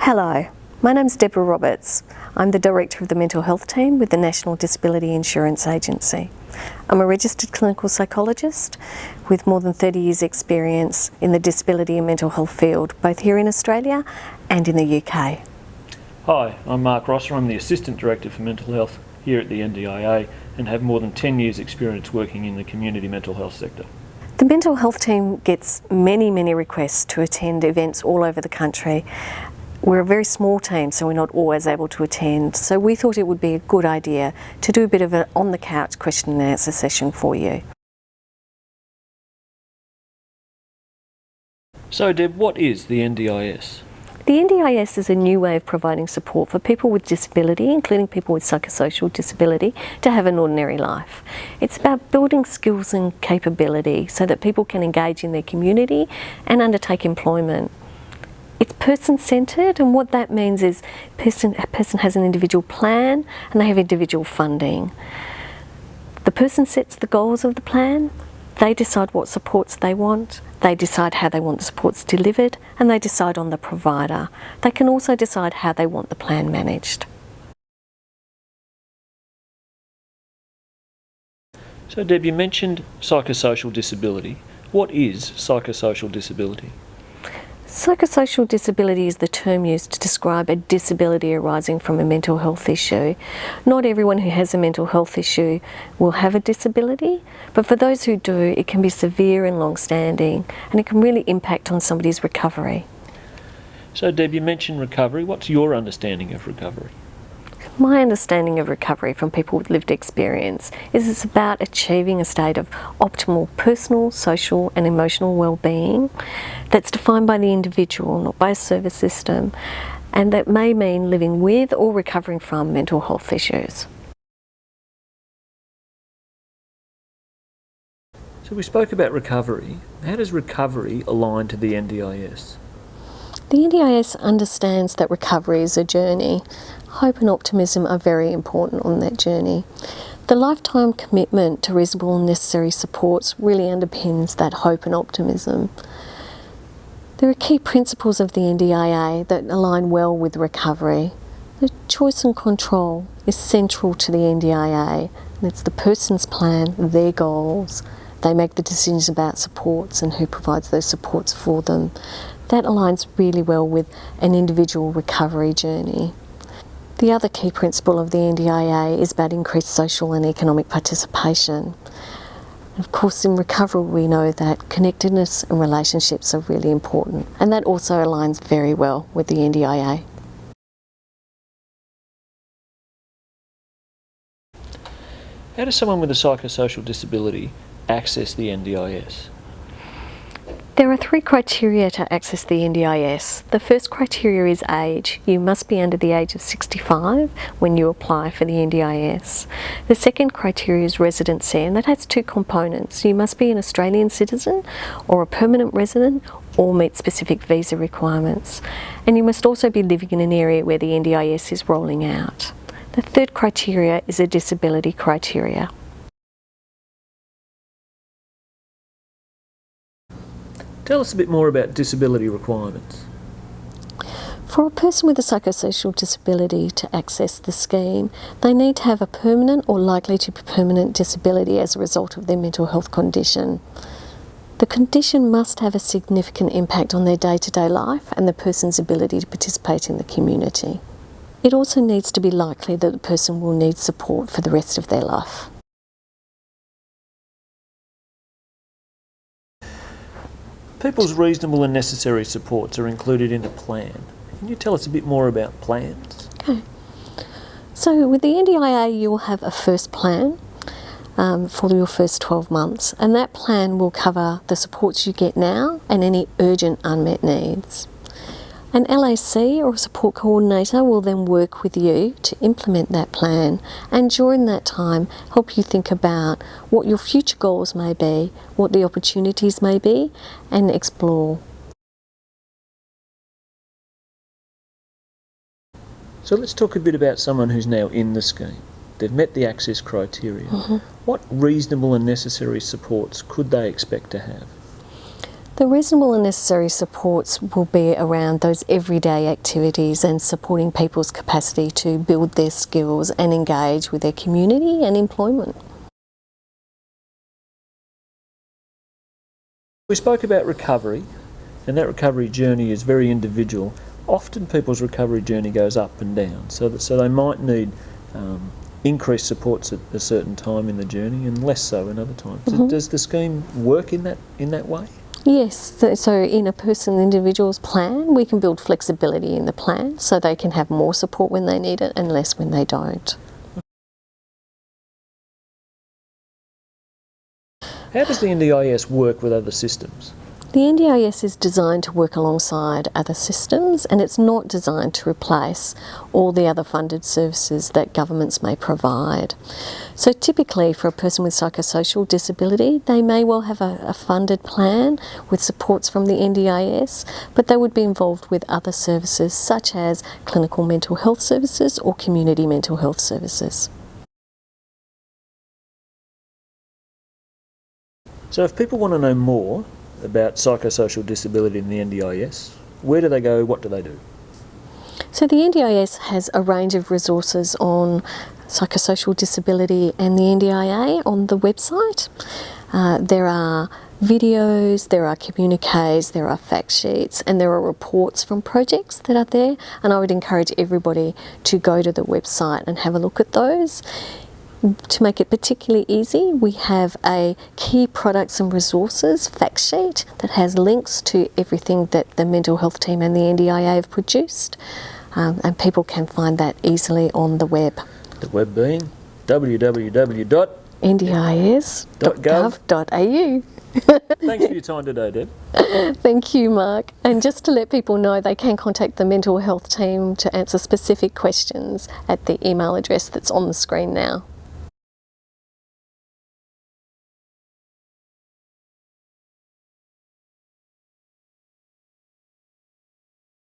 Hello, my name's Deborah Roberts. I'm the Director of the Mental Health Team with the National Disability Insurance Agency. I'm a registered clinical psychologist with more than 30 years experience in the disability and mental health field, both here in Australia and in the UK. Hi, I'm Mark Rosser. I'm the Assistant Director for Mental Health here at the NDIA and have more than 10 years experience working in the community mental health sector. The mental health team gets many requests to attend events all over the country. We're a very small team, so we're not always able to attend. So we thought it would be a good idea to do a bit of an on-the-couch question and answer session for you. So Deb, what is the NDIS? The NDIS is a new way of providing support for people with disability, including people with psychosocial disability, to have an ordinary life. It's about building skills and capability so that people can engage in their community and undertake employment. It's person-centred, and what that means is a person has an individual plan and they have individual funding. The person sets the goals of the plan, they decide what supports they want, they decide how they want the supports delivered, and they decide on the provider. They can also decide how they want the plan managed. So Deb, you mentioned psychosocial disability. What is psychosocial disability? Psychosocial disability is the term used to describe a disability arising from a mental health issue. Not everyone who has a mental health issue will have a disability, but for those who do, it can be severe and long-standing, and it can really impact on somebody's recovery. So Deb, you mentioned recovery. What's your understanding of recovery? My understanding of recovery from people with lived experience is it's about achieving a state of optimal personal, social and emotional well-being that's defined by the individual, not by a service system, and that may mean living with or recovering from mental health issues. So we spoke about recovery. How does recovery align to the NDIS? The NDIS understands that recovery is a journey. Hope and optimism are very important on that journey. The lifetime commitment to reasonable and necessary supports really underpins that hope and optimism. There are key principles of the NDIA that align well with recovery. The choice and control is central to the NDIA, and it's the person's plan, their goals. They make the decisions about supports and who provides those supports for them. That aligns really well with an individual recovery journey. The other key principle of the NDIA is about increased social and economic participation. Of course, in recovery we know that connectedness and relationships are really important, and that also aligns very well with the NDIA. How does someone with a psychosocial disability access the NDIS? There are 3 criteria to access the NDIS. The first criteria is age. You must be under the age of 65 when you apply for the NDIS. The second criteria is residency, and that has 2 components. You must be an Australian citizen or a permanent resident or meet specific visa requirements. And you must also be living in an area where the NDIS is rolling out. The third criteria is a disability criteria. Tell us a bit more about disability requirements. For a person with a psychosocial disability to access the scheme, they need to have a permanent or likely to be permanent disability as a result of their mental health condition. The condition must have a significant impact on their day-to-day life and the person's ability to participate in the community. It also needs to be likely that the person will need support for the rest of their life. People's reasonable and necessary supports are included in a plan. Can you tell us a bit more about plans? Okay. So with the NDIA you will have a first plan for your first 12 months, and that plan will cover the supports you get now and any urgent unmet needs. An LAC or a support coordinator will then work with you to implement that plan, and during that time help you think about what your future goals may be, what the opportunities may be, and explore. So let's talk a bit about someone who's now in the scheme. They've met the access criteria. What reasonable and necessary supports could they expect to have? The reasonable and necessary supports will be around those everyday activities and supporting people's capacity to build their skills and engage with their community and employment. We spoke about recovery, and that recovery journey is very individual. Often people's recovery journey goes up and down, so they might need increased supports at a certain time in the journey and less so in other times. Mm-hmm. Does the scheme work in that way? Yes, so in a individual's plan, we can build flexibility in the plan so they can have more support when they need it and less when they don't. How does the NDIS work with other systems? The NDIS is designed to work alongside other systems, and it's not designed to replace all the other funded services that governments may provide. So typically for a person with psychosocial disability, they may well have a funded plan with supports from the NDIS, but they would be involved with other services such as clinical mental health services or community mental health services. So if people want to know more about psychosocial disability in the NDIS, where do they go, what do they do? So the NDIS has a range of resources on psychosocial disability and the NDIA on the website. There are videos, there are communiques, there are fact sheets, and there are reports from projects that are there, and I would encourage everybody to go to the website and have a look at those. To make it particularly easy, we have a key products and resources fact sheet that has links to everything that the mental health team and the NDIA have produced, and people can find that easily on the web. The web being www.ndis.gov.au. Thanks for your time today, Deb. Thank you, Mark. And just to let people know, they can contact the mental health team to answer specific questions at the email address that's on the screen now.